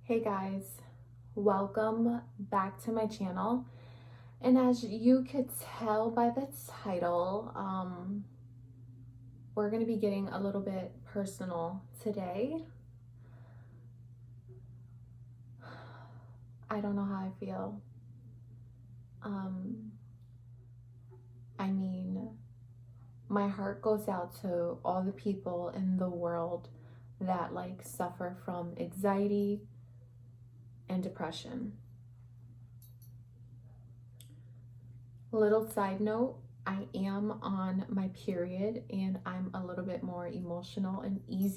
Hey guys, welcome back to my channel. And as you could tell by the title, we're going to be getting a little bit personal today. I don't know how I feel. My heart goes out to all the people in the world that suffer from anxiety and depression. Little side note, I am on my period and I'm a little bit more emotional and it's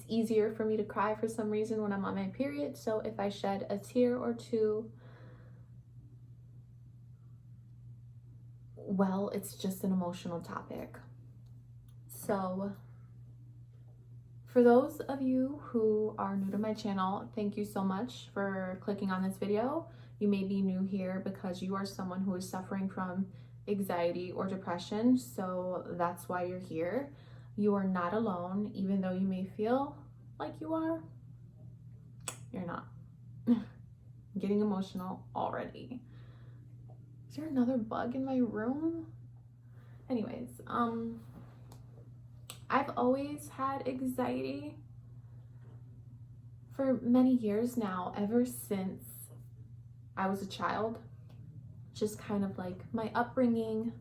easier for me to cry for some reason when I'm on my period. So if I shed a tear or two, well, it's just an emotional topic. So for those of you who are new to my channel, thank you so much for clicking on this video. You may be new here because you are someone who is suffering from anxiety or depression, so that's why you're here. You are not alone, even though you may feel like you are. You're not. I'm getting emotional already. Is there another bug in my room? Anyways, I've always had anxiety for many years now, ever since I was a child. Just kind of like my upbringing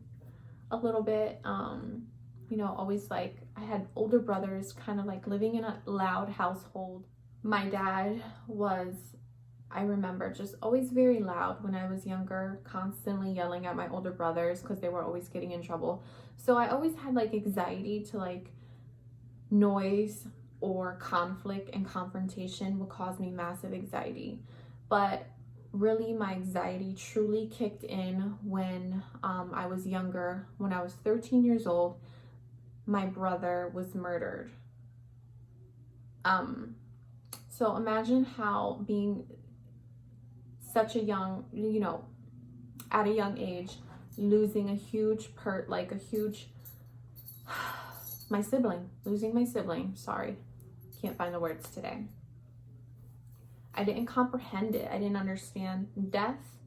a little bit, always I had older brothers, kind of like living in a loud household. My dad was, I remember, just always very loud when I was younger, constantly yelling at my older brothers because they were always getting in trouble. So I always had anxiety to noise or conflict, and confrontation would cause me massive anxiety. But really, my anxiety truly kicked in when I was younger. When I was 13 years old, my brother was murdered. So imagine how being such a young, at a young age, losing a huge losing my sibling, sorry, can't find the words today. I didn't comprehend it. I didn't understand death.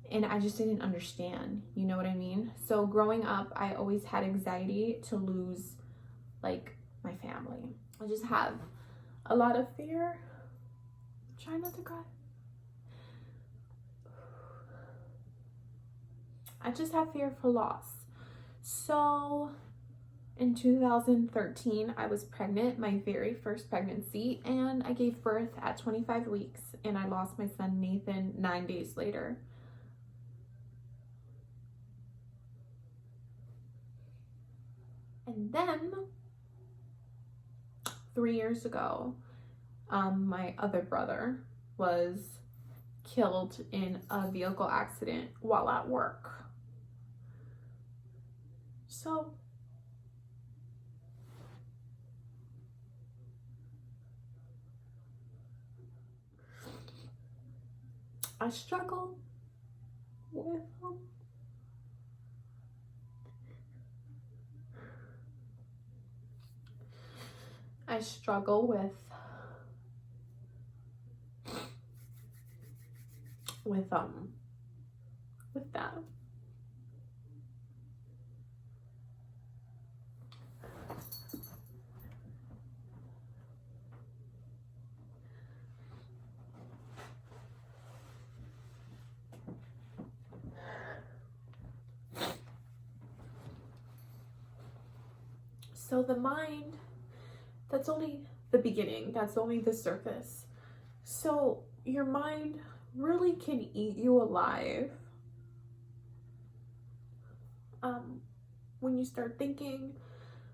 And I just didn't understand, you know what I mean? So growing up, I always had anxiety to lose my family. I just have a lot of fear. Try not to cry. I just have fear for loss. So in 2013, I was pregnant, my very first pregnancy, and I gave birth at 25 weeks, and I lost my son Nathan 9 days later. And then 3 years ago, my other brother was killed in a vehicle accident while at work. So I struggle with that. So the mind, that's only the beginning, that's only the surface. So your mind really can eat you alive when you start thinking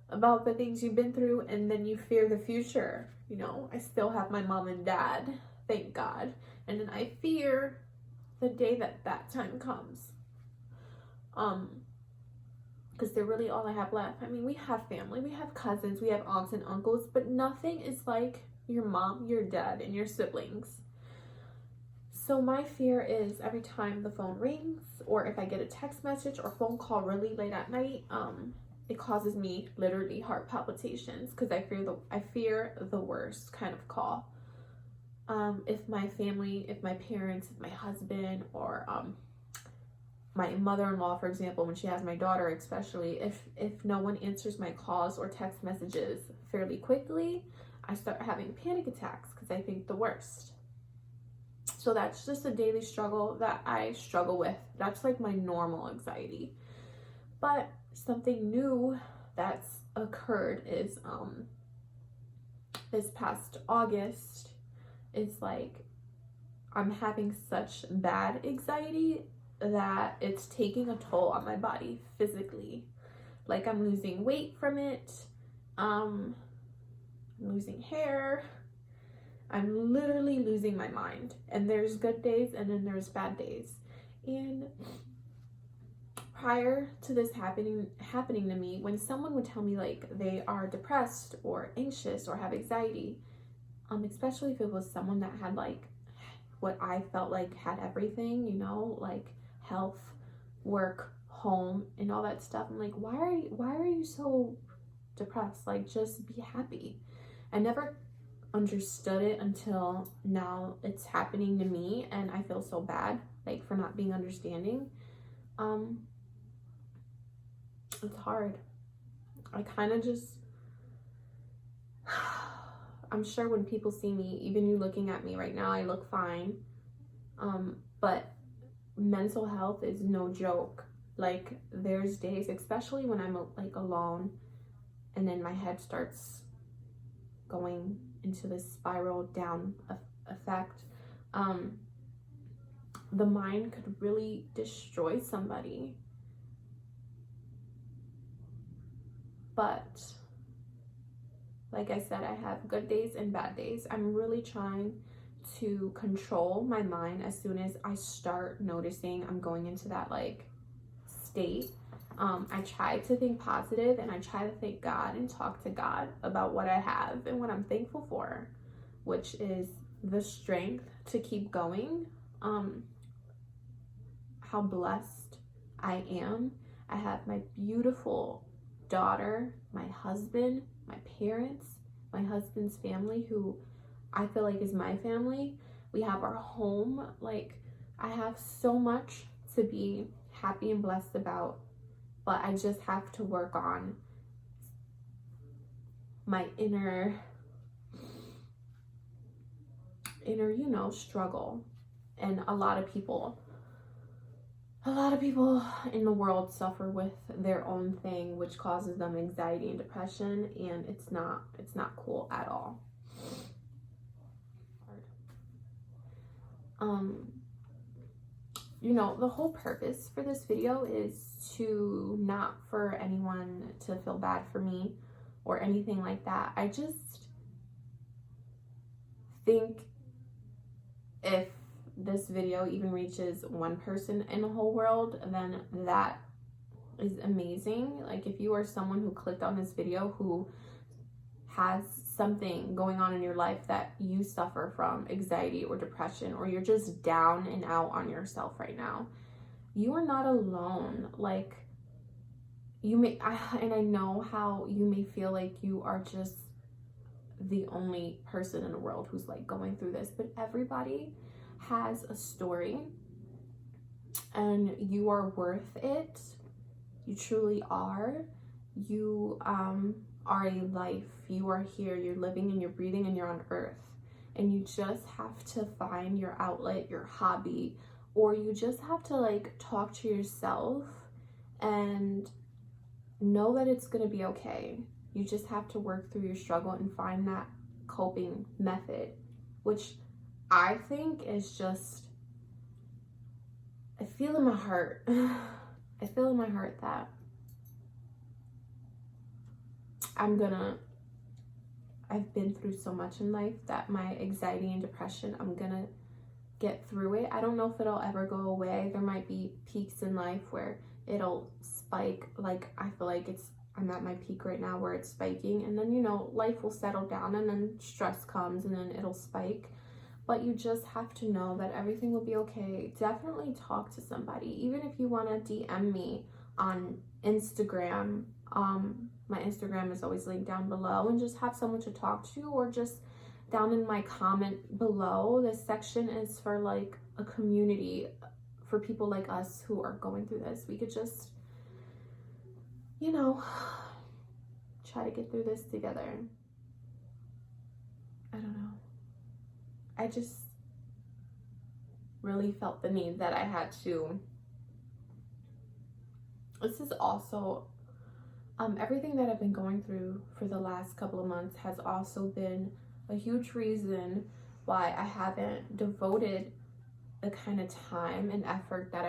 about the things you've been through, and then you fear the future. I still have my mom and dad, thank God, and then I fear the day that time comes, because they're really all I have left. I mean, we have family, we have cousins, we have aunts and uncles, but nothing is like your mom, your dad, and your siblings. So my fear is every time the phone rings, or if I get a text message or phone call really late at night, it causes me literally heart palpitations, because I fear the worst kind of call. if my family, if my parents, if my husband, or my mother-in-law, for example, when she has my daughter, especially, if no one answers my calls or text messages fairly quickly, I start having panic attacks because I think the worst. So that's just a daily struggle that I struggle with. That's like my normal anxiety. But something new that's occurred is this past August, it's like I'm having such bad anxiety that it's taking a toll on my body physically. Like I'm losing weight from it. I'm losing hair. I'm literally losing my mind. And there's good days and then there's bad days. And prior to this happening to me, when someone would tell me like they are depressed or anxious or have anxiety, especially if it was someone that had like what I felt like had everything, you know, like health, work, home, and all that stuff. I'm like, why are you so depressed? Like, just be happy. I never understood it until now it's happening to me, and I feel so bad like for not being understanding. It's hard. I kind of just I'm sure when people see me, even you looking at me right now, I look fine, but mental health is no joke. Like there's days, especially when I'm like alone, and then my head starts going into this spiral down effect. The mind could really destroy somebody. But like I said, I have good days and bad days. I'm really trying to control my mind as soon as I start noticing I'm going into that like state. I try to think positive, and I try to thank God and talk to God about what I have and what I'm thankful for, which is the strength to keep going. How blessed I am. I have my beautiful daughter, my husband, my parents, my husband's family, who I feel like is my family. We have our home. Like, I have so much to be happy and blessed about, but I just have to work on my inner, you know, struggle. And a lot of people in the world suffer with their own thing, which causes them anxiety and depression, and it's not cool at all. You know, the whole purpose for this video is to not for anyone to feel bad for me or anything like that. I just think if this video even reaches one person in the whole world, then that is amazing. Like, if you are someone who clicked on this video who has something going on in your life that you suffer from anxiety or depression, or you're just down and out on yourself right now, you are not alone. Like, you may, and I know how you may feel like you are just the only person in the world who's like going through this, but everybody has a story, and you are worth it. You truly are. You are a life. You are here. You're living and you're breathing and you're on earth, and you just have to find your outlet, your hobby, or you just have to like talk to yourself and know that it's gonna be okay. You just have to work through your struggle and find that coping method, which I think is just, I feel in my heart that I've been through so much in life that my anxiety and depression, I'm gonna get through it. I don't know if it'll ever go away. There might be peaks in life where it'll spike. Like, I feel like I'm at my peak right now where it's spiking, and then, you know, life will settle down, and then stress comes, and then it'll spike. But you just have to know that everything will be okay. Definitely talk to somebody, even if you want to DM me on Instagram. My Instagram is always linked down below, and just have someone to talk to, or just down in my comment below. This section is for like a community, for people like us who are going through this. We could just, you know, try to get through this together. I don't know. I just really felt the need that I had to. This is also, everything that I've been going through for the last couple of months has also been a huge reason why I haven't devoted the kind of time and effort that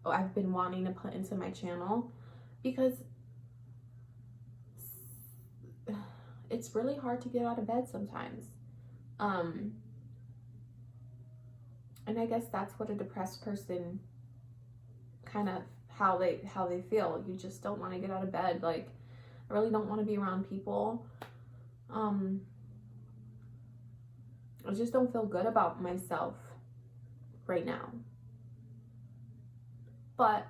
I've been wanting to put into my channel, because it's really hard to get out of bed sometimes. And I guess that's what a depressed person kind of, how they feel. You just don't want to get out of bed. Like, I really don't want to be around people. I just don't feel good about myself right now. But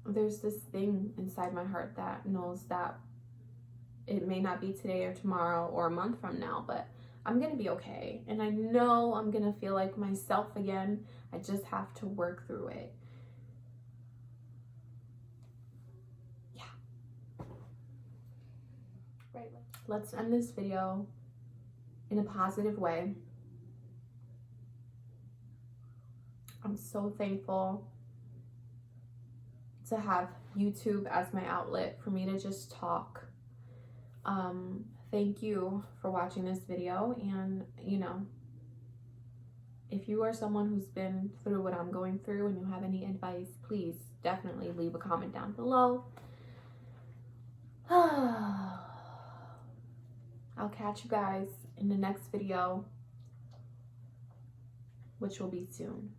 there's this thing inside my heart that knows that it may not be today or tomorrow or a month from now, but I'm gonna be okay. And I know I'm gonna feel like myself again. I just have to work through it. Yeah. Right. Let's end this video in a positive way. I'm so thankful to have YouTube as my outlet for me to just talk. Thank you for watching this video, and you know, if you are someone who's been through what I'm going through and you have any advice, please definitely leave a comment down below. I'll catch you guys in the next video, which will be soon.